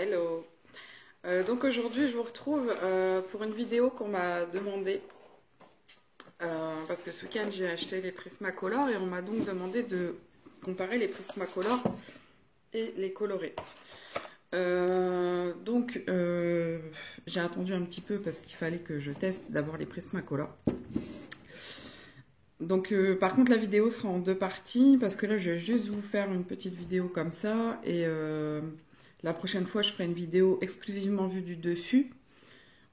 Hello. Donc aujourd'hui je vous retrouve pour une vidéo qu'on m'a demandé parce que ce week-end j'ai acheté les Prismacolor et on m'a donc demandé de comparer les Prismacolor et les colorés. J'ai attendu un petit peu parce qu'il fallait que je teste d'abord les Prismacolor. Donc par contre la vidéo sera en deux parties parce que là je vais juste vous faire une petite vidéo comme ça et la prochaine fois je ferai une vidéo exclusivement vue du dessus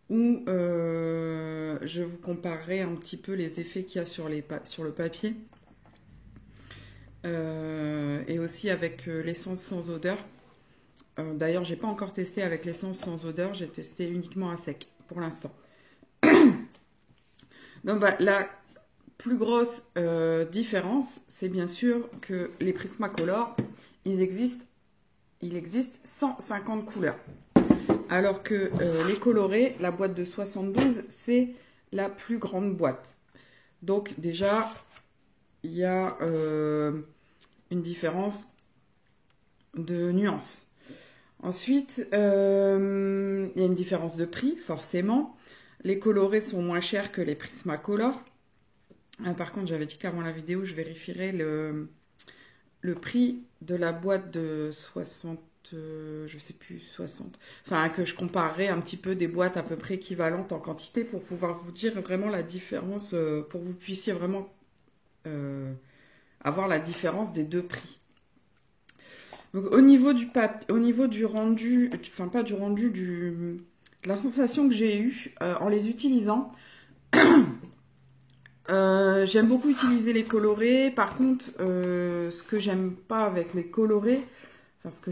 où je vous comparerai un petit peu les effets qu'il y a sur le papier et aussi avec l'essence sans odeur. D'ailleurs j'ai pas encore testé avec l'essence sans odeur, j'ai testé uniquement à sec pour l'instant. Donc bah, la plus grosse différence, c'est bien sûr que les Prismacolor, il existe 150 couleurs. Alors que les colorés, la boîte de 72, c'est la plus grande boîte. Donc déjà, il y a une différence de nuance. Ensuite, il y a une différence de prix, forcément. Les colorés sont moins chers que les Prismacolor. Par contre, j'avais dit qu'avant la vidéo, je vérifierais le prix de la boîte de 60, je sais plus, 60. Enfin, que je comparerai un petit peu des boîtes à peu près équivalentes en quantité pour pouvoir vous dire vraiment la différence, pour que vous puissiez vraiment avoir la différence des deux prix. Donc, au niveau du rendu, enfin pas du rendu, de la sensation que j'ai eue en les utilisant, j'aime beaucoup utiliser les colorés. Par contre, ce que j'aime pas avec les colorés, enfin ce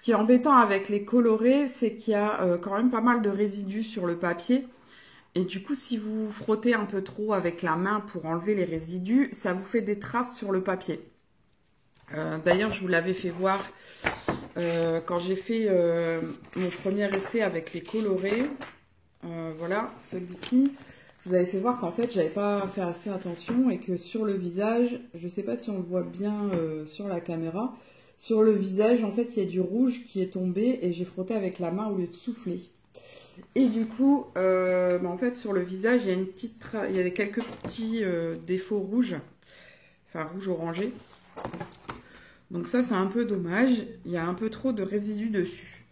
qui est embêtant avec les colorés, c'est qu'il y a quand même pas mal de résidus sur le papier. Et du coup, si vous frottez un peu trop avec la main pour enlever les résidus, ça vous fait des traces sur le papier. D'ailleurs, je vous l'avais fait voir quand j'ai fait mon premier essai avec les colorés. Voilà, celui-ci. Je vous avais fait voir qu'en fait, j'avais pas fait assez attention et que sur le visage, je sais pas si on le voit bien sur la caméra, sur le visage, en fait, il y a du rouge qui est tombé et j'ai frotté avec la main au lieu de souffler. Et du coup, en fait, sur le visage, il y a quelques petits défauts rouges, enfin rouge orangé. Donc ça, c'est un peu dommage. Il y a un peu trop de résidus dessus.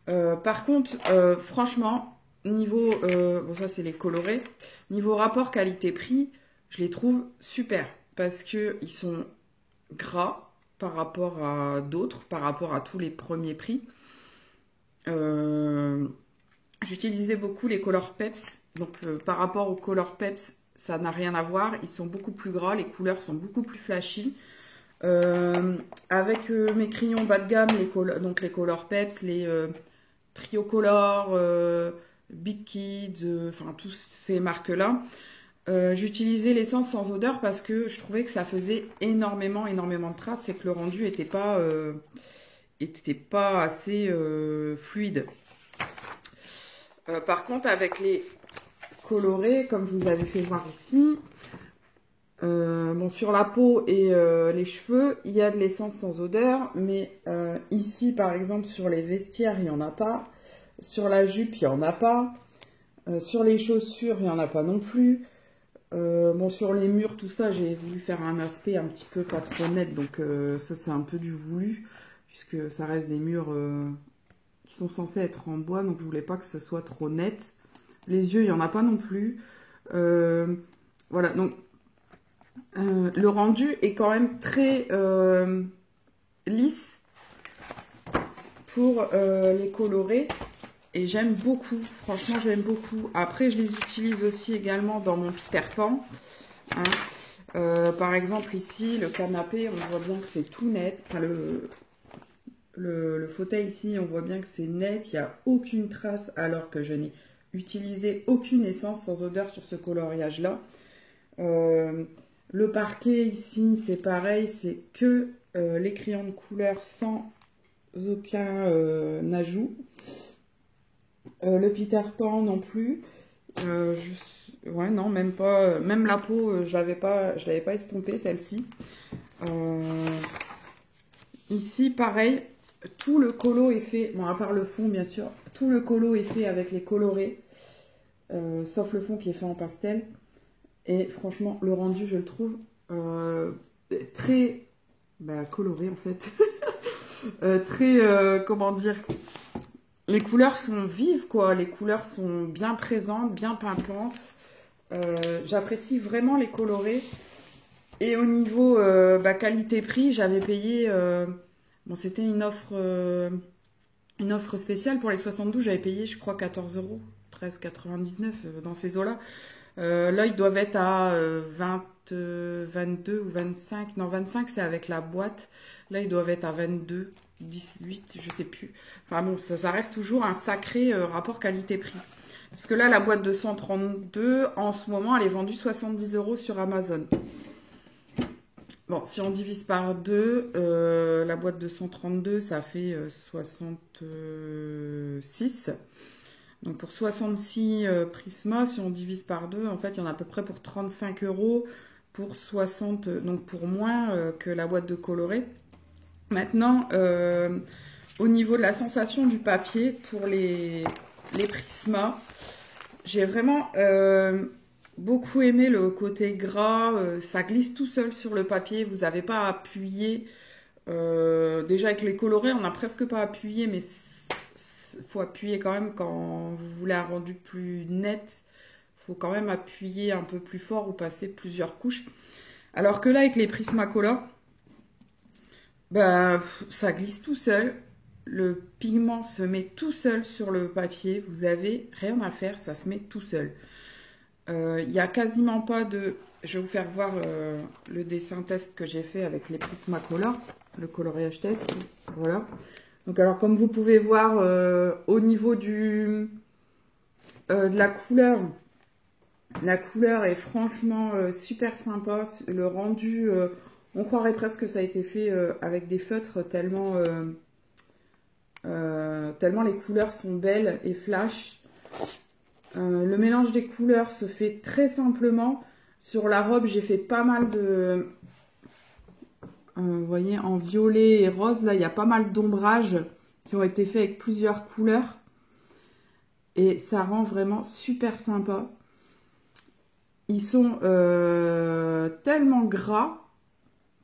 Par contre, franchement, niveau, bon ça c'est les colorés, niveau rapport qualité-prix, je les trouve super parce qu'ils sont gras par rapport à d'autres, par rapport à tous les premiers prix. J'utilisais beaucoup les Color Peps, donc par rapport aux Color Peps, ça n'a rien à voir, ils sont beaucoup plus gras, les couleurs sont beaucoup plus flashy. Avec mes crayons bas de gamme, donc les Color Peps, les Triocolor, Big Kids, enfin tous ces marques-là. J'utilisais l'essence sans odeur parce que je trouvais que ça faisait énormément de traces et que le rendu était pas assez fluide. Par contre, avec les colorés, comme je vous avais fait voir ici, bon, sur la peau et les cheveux, il y a de l'essence sans odeur, mais ici, par exemple, sur les vestiaires, il n'y en a pas. Sur la jupe, il n'y en a pas. Sur les chaussures, il n'y en a pas non plus. Bon, sur les murs, tout ça, j'ai voulu faire un aspect un petit peu pas trop net, donc ça, c'est un peu du voulu, puisque ça reste des murs qui sont censés être en bois, donc je voulais pas que ce soit trop net. Les yeux, il n'y en a pas non plus. Voilà, donc le rendu est quand même très lisse pour les colorés et j'aime beaucoup, franchement j'aime beaucoup. Après je les utilise aussi également dans mon Peter Pan, hein. Par exemple ici le canapé, on voit bien que c'est tout net, enfin, le fauteuil ici on voit bien que c'est net, il n'y a aucune trace alors que je n'ai utilisé aucune essence sans odeur sur ce coloriage là. Le parquet ici, c'est pareil, c'est que les crayons de couleur sans aucun ajout. Le Peter Pan non plus. Ouais, non, même pas. Même la peau, je l'avais pas estompée celle-ci. Ici, pareil, tout le colo est fait, bon à part le fond bien sûr, tout le colo est fait avec les colorés, sauf le fond qui est fait en pastel. Et franchement, le rendu, je le trouve très coloré en fait. Très, comment dire, les couleurs sont vives quoi, les couleurs sont bien présentes, bien pimpantes. J'apprécie vraiment les colorés. Et au niveau qualité-prix, j'avais payé, bon c'était une offre spéciale pour les 72, j'avais payé je crois 14 €, 13,99 dans ces eaux-là. Là, ils doivent être à 22 ou 25. Non, 25, c'est avec la boîte. Là, ils doivent être à 22, 18, je sais plus. Enfin bon, ça reste toujours un sacré rapport qualité-prix. Parce que là, la boîte de 132, en ce moment, elle est vendue 70 € sur Amazon. Bon, si on divise par 2, la boîte de 132, ça fait 66. Donc pour 66 Prisma, si on divise par 2, en fait, il y en a à peu près pour 35 € pour 60, donc pour moins que la boîte de coloré. Maintenant, au niveau de la sensation du papier, pour les Prisma, j'ai vraiment beaucoup aimé le côté gras, ça glisse tout seul sur le papier, vous n'avez pas à appuyer. Déjà avec les colorés, on n'a presque pas appuyé, mais faut appuyer quand même quand vous voulez un rendu plus net. Faut quand même appuyer un peu plus fort ou passer plusieurs couches. Alors que là, avec les Prismacolor, ça glisse tout seul. Le pigment se met tout seul sur le papier. Vous avez rien à faire, ça se met tout seul. Il n'y a quasiment pas de... Je vais vous faire voir le dessin test que j'ai fait avec les Prismacolor, le coloriage test. Voilà. Donc alors comme vous pouvez voir au niveau de la couleur est franchement super sympa. Le rendu, on croirait presque que ça a été fait avec des feutres tellement les couleurs sont belles et flash. Le mélange des couleurs se fait très simplement. Sur la robe, j'ai fait pas mal de... vous voyez, en violet et rose, là, il y a pas mal d'ombrages qui ont été faits avec plusieurs couleurs. Et ça rend vraiment super sympa. Ils sont tellement gras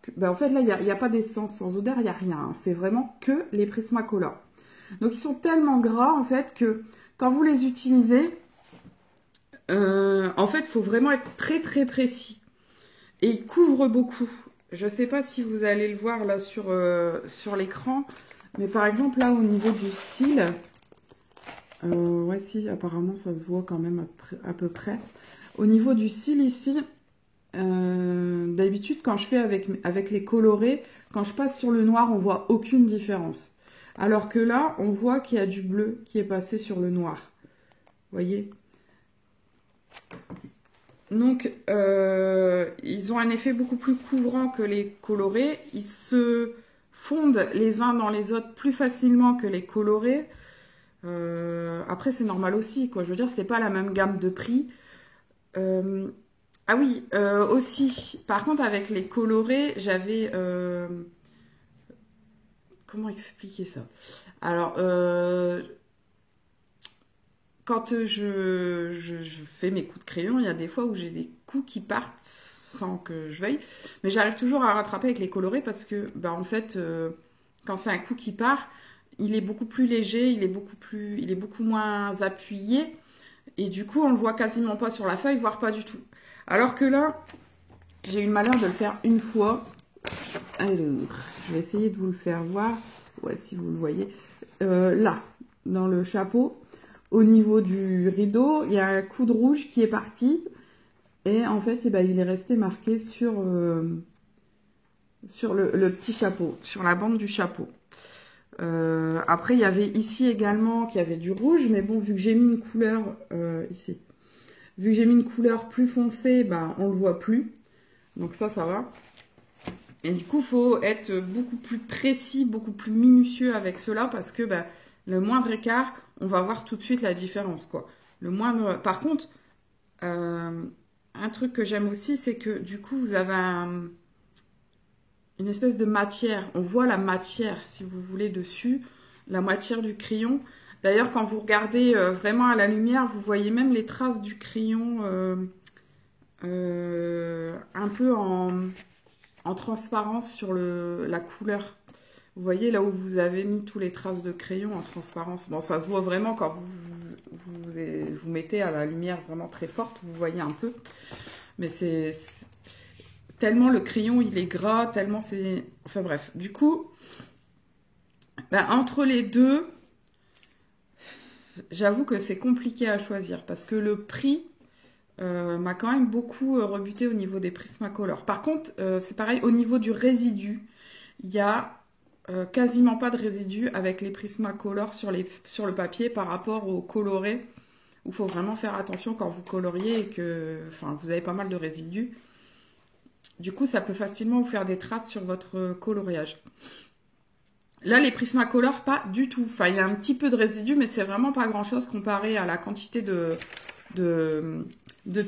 que, en fait, là, il n'y a pas d'essence sans odeur, il n'y a rien. Hein. C'est vraiment que les Prismacolor. Donc, ils sont tellement gras, en fait, que quand vous les utilisez, en fait, il faut vraiment être très, très précis. Et ils couvrent beaucoup. Je ne sais pas si vous allez le voir là sur l'écran. Mais par exemple, là, au niveau du cil, ouais, si, apparemment, ça se voit quand même à peu près. Au niveau du cil ici, d'habitude, quand je fais avec les colorés, quand je passe sur le noir, on voit aucune différence. Alors que là, on voit qu'il y a du bleu qui est passé sur le noir. Vous voyez ? Donc, ils ont un effet beaucoup plus couvrant que les colorés. Ils se fondent les uns dans les autres plus facilement que les colorés. Après, c'est normal aussi, quoi. Je veux dire, c'est pas la même gamme de prix. Ah oui, aussi, par contre, avec les colorés, j'avais... comment expliquer ça? Alors, quand je fais mes coups de crayon, il y a des fois où j'ai des coups qui partent sans que je veuille. Mais j'arrive toujours à rattraper avec les colorés parce que, en fait, quand c'est un coup qui part, il est beaucoup plus léger, il est beaucoup moins appuyé. Et du coup, on le voit quasiment pas sur la feuille, voire pas du tout. Alors que là, j'ai eu le malheur de le faire une fois. Alors, je vais essayer de vous le faire voir. Ouais, si vous le voyez. Là, dans le chapeau, au niveau du rideau, il y a un coup de rouge qui est parti. Et en fait, il est resté marqué sur le petit chapeau, sur la bande du chapeau. Après, il y avait ici également qu'il y avait du rouge. Mais bon, vu que j'ai mis une couleur ici, vu que j'ai mis une couleur plus foncée, on le voit plus. Donc ça va. Et du coup, il faut être beaucoup plus précis, beaucoup plus minutieux avec cela parce que le moindre écart, on va voir tout de suite la différence, quoi. Le moindre... Par contre, un truc que j'aime aussi, c'est que du coup, vous avez une espèce de matière. On voit la matière, si vous voulez, dessus, la matière du crayon. D'ailleurs, quand vous regardez vraiment à la lumière, vous voyez même les traces du crayon un peu en transparence sur la couleur. Vous voyez là où vous avez mis tous les traces de crayon en transparence. Bon, ça se voit vraiment quand vous mettez à la lumière vraiment très forte, vous voyez un peu. Mais c'est tellement le crayon il est gras, tellement c'est... Enfin bref, du coup, ben, entre les deux, j'avoue que c'est compliqué à choisir parce que le prix m'a quand même beaucoup rebuté au niveau des Prismacolor. Par contre, c'est pareil, au niveau du résidu, il y a quasiment pas de résidu avec les Prismacolor sur le papier par rapport au coloré, où il faut vraiment faire attention quand vous coloriez et que vous avez pas mal de résidus. Du coup, ça peut facilement vous faire des traces sur votre coloriage. Là, les Prismacolor, pas du tout. Enfin, il y a un petit peu de résidus, mais c'est vraiment pas grand-chose comparé à la quantité de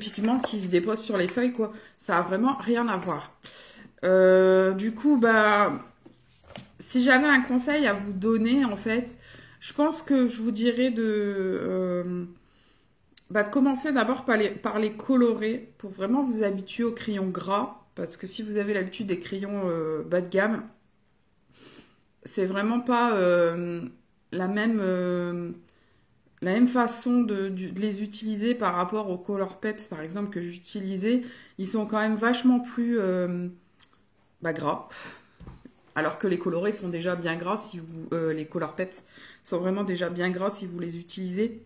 pigments qui se déposent sur les feuilles, quoi. Ça a vraiment rien à voir. Du coup, bah... Si j'avais un conseil à vous donner, en fait, je pense que je vous dirais de commencer d'abord par les colorer pour vraiment vous habituer aux crayons gras. Parce que si vous avez l'habitude des crayons bas de gamme, c'est vraiment pas la même façon de les utiliser par rapport aux Color Peps, par exemple, que j'utilisais. Ils sont quand même vachement plus gras. Alors que les colorés sont déjà bien gras, si vous, les Color Peps sont vraiment déjà bien gras si vous les utilisez.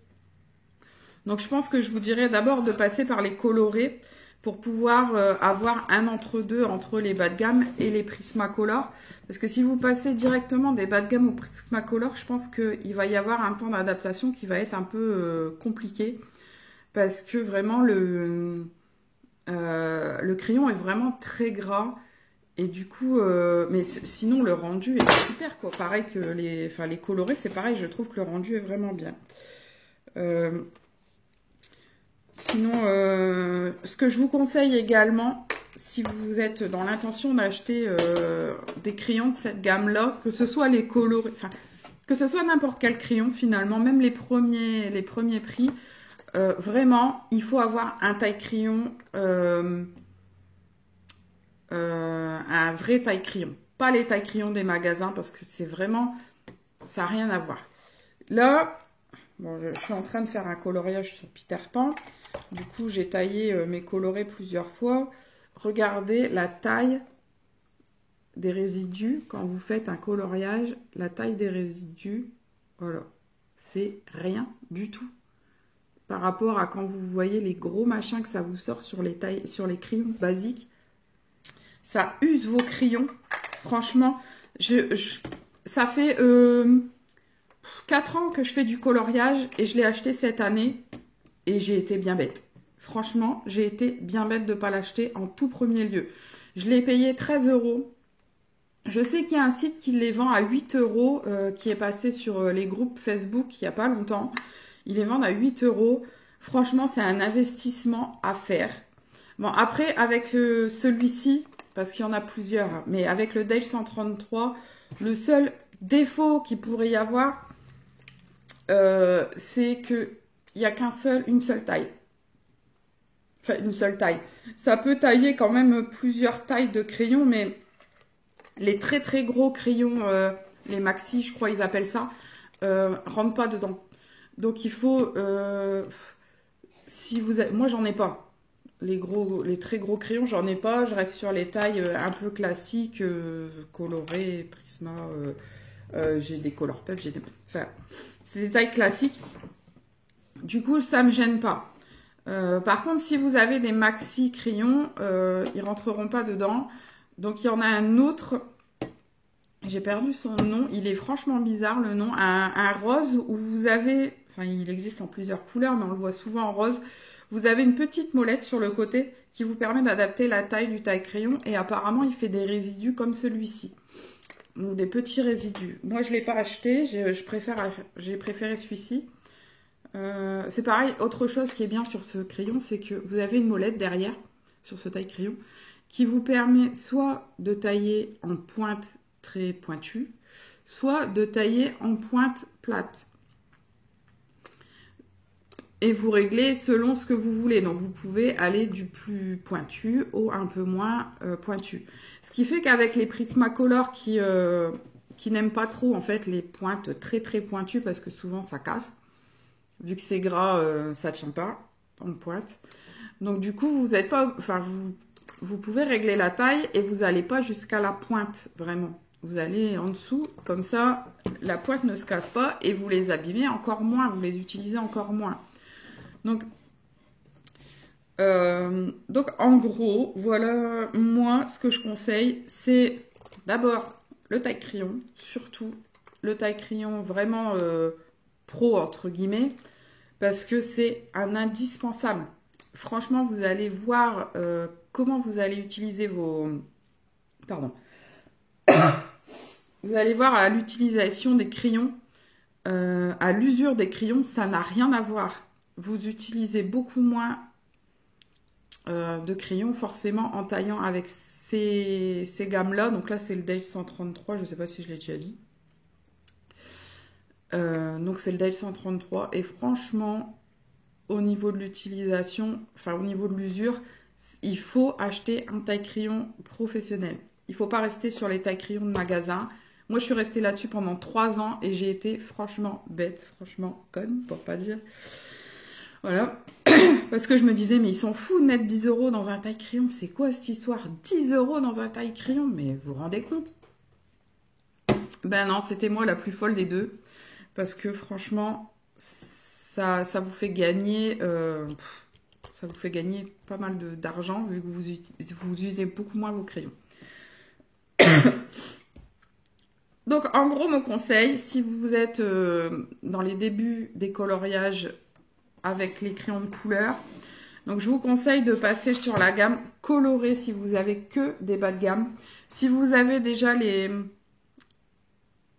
Donc je pense que je vous dirais d'abord de passer par les colorés pour pouvoir avoir un entre-deux entre les bas de gamme et les Prismacolor. Parce que si vous passez directement des bas de gamme aux Prismacolor, je pense qu'il va y avoir un temps d'adaptation qui va être un peu compliqué. Parce que vraiment le crayon est vraiment très gras. Et du coup, mais sinon le rendu est super quoi. Pareil que les colorés, c'est pareil, je trouve que le rendu est vraiment bien. Sinon, ce que je vous conseille également, si vous êtes dans l'intention d'acheter des crayons de cette gamme-là, que ce soit les colorés, que ce soit n'importe quel crayon finalement, même les premiers prix, vraiment, il faut avoir un taille crayon. Un vrai taille crayon, pas les tailles crayons des magasins parce que c'est vraiment, ça n'a rien à voir. Là, bon, je suis en train de faire un coloriage sur Peter Pan, du coup j'ai taillé mes colorés plusieurs fois. Regardez la taille des résidus quand vous faites un coloriage, la taille des résidus, voilà, c'est rien du tout par rapport à quand vous voyez les gros machins que ça vous sort sur les crayons basiques. Ça use vos crayons. Franchement, ça fait 4 ans que je fais du coloriage et je l'ai acheté cette année et j'ai été bien bête. Franchement, j'ai été bien bête de ne pas l'acheter en tout premier lieu. Je l'ai payé 13 €. Je sais qu'il y a un site qui les vend à 8 € qui est passé sur les groupes Facebook il n'y a pas longtemps. Ils les vendent à 8 €. Franchement, c'est un investissement à faire. Bon, après, avec celui-ci... parce qu'il y en a plusieurs, mais avec le Dale 133, le seul défaut qu'il pourrait y avoir, c'est qu'il n'y a une seule taille. Enfin, une seule taille. Ça peut tailler quand même plusieurs tailles de crayons, mais les très très gros crayons, les maxi, je crois ils appellent ça, rentrent pas dedans. Donc il faut, moi j'en ai pas. Les très gros crayons, j'en ai pas. Je reste sur les tailles un peu classiques, colorées, Prisma. J'ai des Color Pep, enfin, c'est des tailles classiques. Du coup, ça me gêne pas. Par contre, si vous avez des maxi crayons, ils rentreront pas dedans. Donc, il y en a un autre. J'ai perdu son nom. Il est franchement bizarre, le nom. Un rose où vous avez... Enfin, il existe en plusieurs couleurs, mais on le voit souvent en rose. Vous avez une petite molette sur le côté qui vous permet d'adapter la taille du taille-crayon. Et apparemment, il fait des résidus comme celui-ci. Donc, des petits résidus. Moi, je ne l'ai pas acheté. J'ai préféré celui-ci. C'est pareil. Autre chose qui est bien sur ce crayon, c'est que vous avez une molette derrière, sur ce taille-crayon, qui vous permet soit de tailler en pointe très pointue, soit de tailler en pointe plate. Et vous réglez selon ce que vous voulez. Donc, vous pouvez aller du plus pointu au un peu moins pointu. Ce qui fait qu'avec les Prismacolor qui n'aiment pas trop, en fait, les pointes très, très pointues, parce que souvent, ça casse. Vu que c'est gras, ça ne tient pas en pointe. Donc, du coup, vous êtes pas... Enfin, vous pouvez régler la taille et vous n'allez pas jusqu'à la pointe, vraiment. Vous allez en dessous, comme ça, la pointe ne se casse pas et vous les abîmez encore moins, vous les utilisez encore moins. Donc en gros, voilà, moi, ce que je conseille, c'est d'abord le taille-crayon, surtout le taille-crayon vraiment pro, entre guillemets, parce que c'est un indispensable. Franchement, vous allez voir comment vous allez utiliser vos... Pardon. Vous allez voir à l'utilisation des crayons, à l'usure des crayons, ça n'a rien à voir. Vous utilisez beaucoup moins de crayons forcément en taillant avec ces gammes-là. Donc là, c'est le Dale 133, je ne sais pas si je l'ai déjà dit. Donc c'est le Dale 133 et franchement, au niveau de l'utilisation, enfin au niveau de l'usure, il faut acheter un taille-crayon professionnel. Il ne faut pas rester sur les taille-crayons de magasin. Moi, je suis restée là-dessus pendant 3 ans et j'ai été franchement bête, franchement conne, pour pas dire. Voilà. Parce que je me disais, mais ils sont fous de mettre 10 € dans un taille-crayon. C'est quoi cette histoire? 10 € dans un taille-crayon? Mais vous vous rendez compte? Ben non, c'était moi la plus folle des deux. Parce que franchement, ça vous fait gagner... ça vous fait gagner pas mal d'argent vu que vous usez beaucoup moins vos crayons. Donc, en gros, mon conseil, si vous êtes dans les débuts des coloriages avec les crayons de couleur, donc je vous conseille de passer sur la gamme colorée si vous avez que des bas de gamme. Si vous avez déjà les...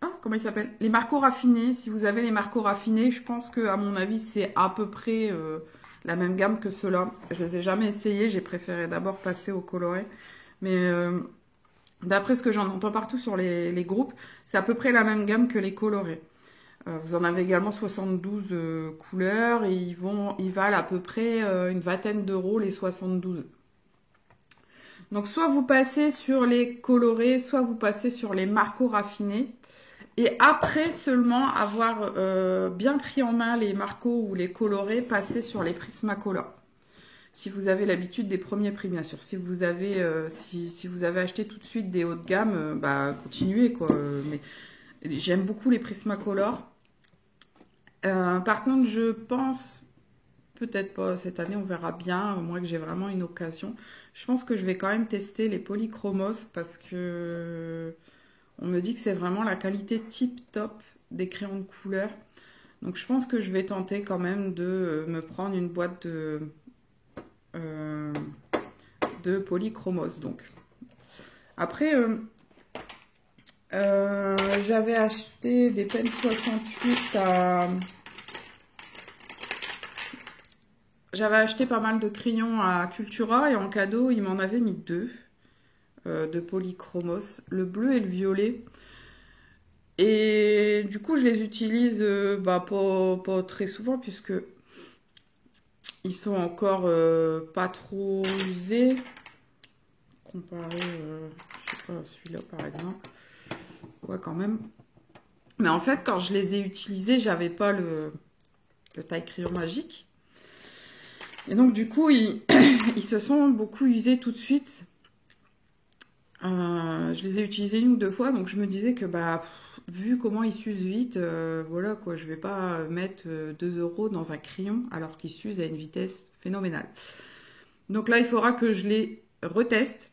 Ah, comment ils s'appellent? Les Marco raffinés. Si vous avez les Marco raffinés, je pense que, à mon avis, c'est à peu près la même gamme que ceux-là. Je les ai jamais essayés, j'ai préféré d'abord passer au coloré. Mais... d'après ce que j'en entends partout sur les groupes, c'est à peu près la même gamme que les colorés. Vous en avez également 72 couleurs et ils valent à peu près une vingtaine d'euros les 72. Donc soit vous passez sur les colorés, soit vous passez sur les Marco raffinés. Et après seulement avoir bien pris en main les Marco ou les colorés, passer sur les Prismacolor. Si vous avez l'habitude des premiers prix, bien sûr. Si vous avez, si vous avez acheté tout de suite des hauts de gamme, bah, continuez, quoi. Mais j'aime beaucoup les Prismacolor. Par contre, je pense, peut-être pas cette année, on verra bien, moi que j'ai vraiment une occasion. Je pense que je vais quand même tester les Polychromos parce que on me dit que c'est vraiment la qualité tip-top des crayons de couleur. Donc, je pense que je vais tenter quand même de me prendre une boîte de Polychromos. Donc après j'avais acheté des Pen 68 j'avais acheté pas mal de crayons à Cultura et en cadeau ils m'en avaient mis 2 de Polychromos, le bleu et le violet. Et du coup je les utilise pas très souvent puisque ils sont encore pas trop usés. Comparé, je sais pas, celui-là par exemple. Ouais, quand même. Mais en fait, quand je les ai utilisés, j'avais pas le taille-crayon magique. Et donc, du coup, ils se sont beaucoup usés tout de suite. Je les ai utilisés 1 ou 2 fois, donc je me disais que, vu comment ils s'usent vite, voilà quoi, je vais pas mettre 2 € dans un crayon alors qu'ils s'usent à une vitesse phénoménale. Donc là, il faudra que je les reteste.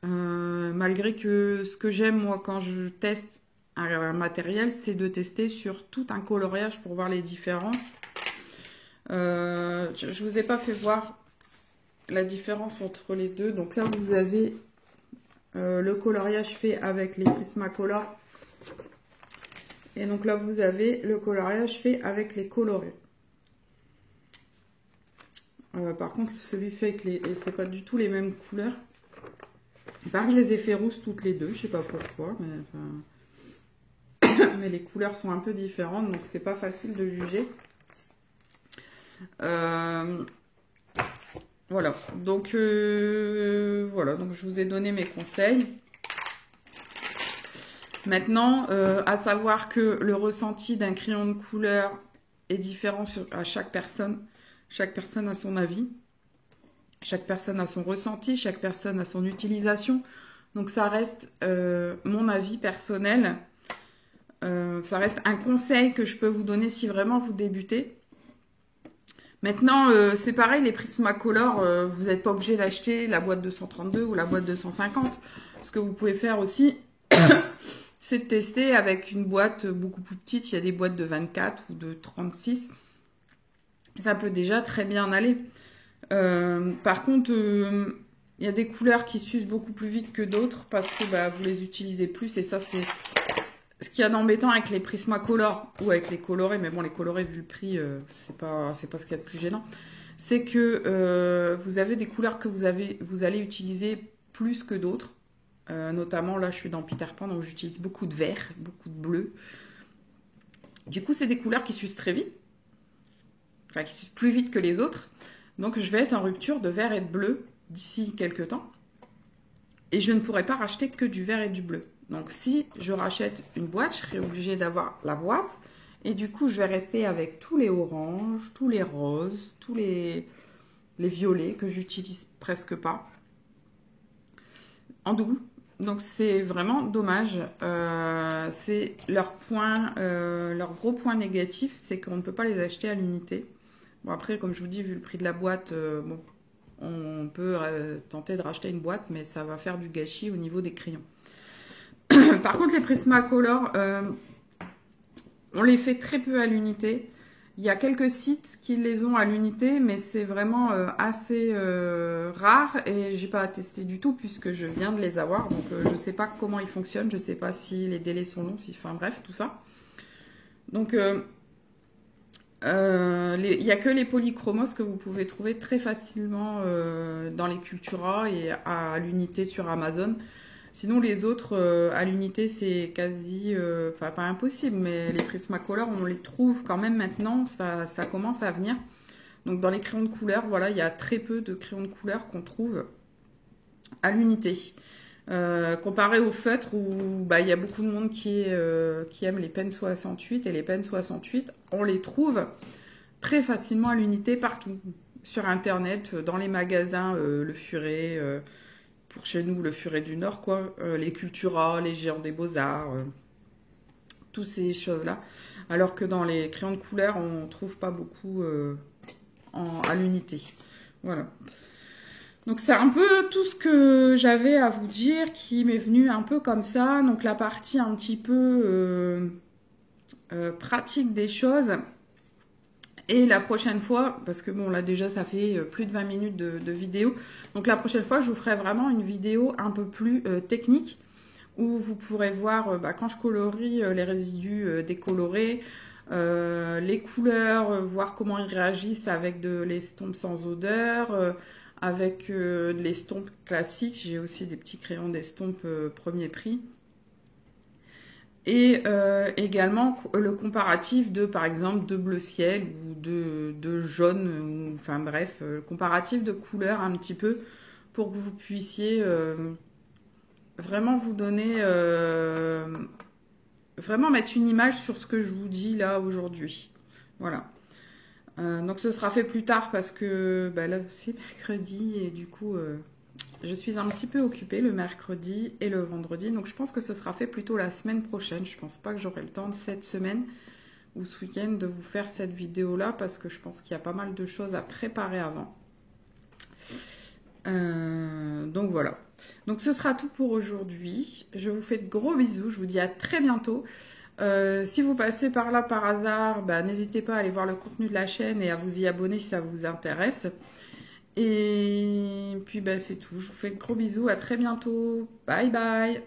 Malgré que ce que j'aime moi quand je teste un matériel, c'est de tester sur tout un coloriage pour voir les différences. Je vous ai pas fait voir la différence entre les deux. Donc là, vous avez le coloriage fait avec les Prismacolor. Et donc là, vous avez le coloriage fait avec les colorés. Par contre, celui fait avec les... c'est pas du tout les mêmes couleurs. Par que je les ai fait rousses toutes les deux, je sais pas pourquoi, mais enfin... mais les couleurs sont un peu différentes, donc c'est pas facile de juger. Voilà, donc voilà, donc je vous ai donné mes conseils. Maintenant, à savoir que le ressenti d'un crayon de couleur est différent à chaque personne. Chaque personne a son avis. Chaque personne a son ressenti. Chaque personne a son utilisation. Donc ça reste mon avis personnel. Ça reste un conseil que je peux vous donner si vraiment vous débutez. Maintenant, c'est pareil, les Prismacolor, vous n'êtes pas obligé d'acheter la boîte 232 ou la boîte 250. Ce que vous pouvez faire aussi... c'est de tester avec une boîte beaucoup plus petite. Il y a des boîtes de 24 ou de 36. Ça peut déjà très bien aller. Par contre, il y a des couleurs qui s'usent beaucoup plus vite que d'autres parce que bah, vous les utilisez plus. Et ça, c'est ce qu'il y a d'embêtant avec les Prismacolor ou avec les colorés. Mais bon, les colorés, vu le prix, c'est pas ce qu'il y a de plus gênant. C'est que vous avez des couleurs que vous allez utiliser plus que d'autres. Notamment là je suis dans Peter Pan, donc j'utilise beaucoup de vert, beaucoup de bleu. Du coup c'est des couleurs qui s'usent très vite, enfin qui s'usent plus vite que les autres, donc je vais être en rupture de vert et de bleu d'ici quelques temps, et je ne pourrai pas racheter que du vert et du bleu. Donc si je rachète une boîte, je serai obligée d'avoir la boîte, et du coup je vais rester avec tous les oranges, tous les roses, tous les violets que j'utilise presque pas en double. Donc c'est vraiment dommage. C'est leur gros point négatif, c'est qu'on ne peut pas les acheter à l'unité. Bon après, comme je vous dis, vu le prix de la boîte, bon, on peut tenter de racheter une boîte, mais ça va faire du gâchis au niveau des crayons. Par contre, les Prismacolor, on les fait très peu à l'unité. Il y a quelques sites qui les ont à l'unité, mais c'est vraiment assez rare et j'ai pas testé du tout puisque je viens de les avoir. Donc je ne sais pas comment ils fonctionnent, je ne sais pas si les délais sont longs, enfin bref, tout ça. Donc il n'y a que les polychromos que vous pouvez trouver très facilement dans les Cultura et à l'unité sur Amazon. Sinon, les autres, à l'unité, c'est quasi... Enfin, pas impossible, mais les Prismacolor, on les trouve quand même maintenant. Ça commence à venir. Donc, dans les crayons de couleur, voilà, il y a très peu de crayons de couleur qu'on trouve à l'unité. Comparé au feutre, où bah, il y a beaucoup de monde qui aime les Pen 68. Et les Pen 68, on les trouve très facilement à l'unité partout. Sur Internet, dans les magasins, Le Furet... pour chez nous, le Furet du Nord, quoi, les Cultura, les Géants des Beaux-Arts, toutes ces choses-là. Alors que dans les crayons de couleur, on ne trouve pas beaucoup à l'unité. Voilà. Donc c'est un peu tout ce que j'avais à vous dire qui m'est venu un peu comme ça. Donc la partie un petit peu pratique des choses. Et la prochaine fois, parce que bon là déjà ça fait plus de 20 minutes de vidéo, donc la prochaine fois je vous ferai vraiment une vidéo un peu plus technique où vous pourrez voir quand je colorie les résidus décolorés, les couleurs, voir comment ils réagissent avec de l'estompe sans odeur, avec de l'estompe classique. J'ai aussi des petits crayons d'estompe premier prix. Et également le comparatif de, par exemple, de bleu ciel ou de jaune, ou, enfin bref, comparatif de couleurs un petit peu pour que vous puissiez vraiment vous donner, vraiment mettre une image sur ce que je vous dis là aujourd'hui. Voilà. Donc ce sera fait plus tard parce que bah, là c'est mercredi et du coup... je suis un petit peu occupée le mercredi et le vendredi, donc je pense que ce sera fait plutôt la semaine prochaine. Je pense pas que j'aurai le temps de cette semaine ou ce week-end de vous faire cette vidéo-là parce que je pense qu'il y a pas mal de choses à préparer avant. Donc voilà. Donc ce sera tout pour aujourd'hui. Je vous fais de gros bisous. Je vous dis à très bientôt. Si vous passez par là par hasard, bah, n'hésitez pas à aller voir le contenu de la chaîne et à vous y abonner si ça vous intéresse. Et puis bah, c'est tout. Je vous fais de gros bisous. À très bientôt. Bye bye.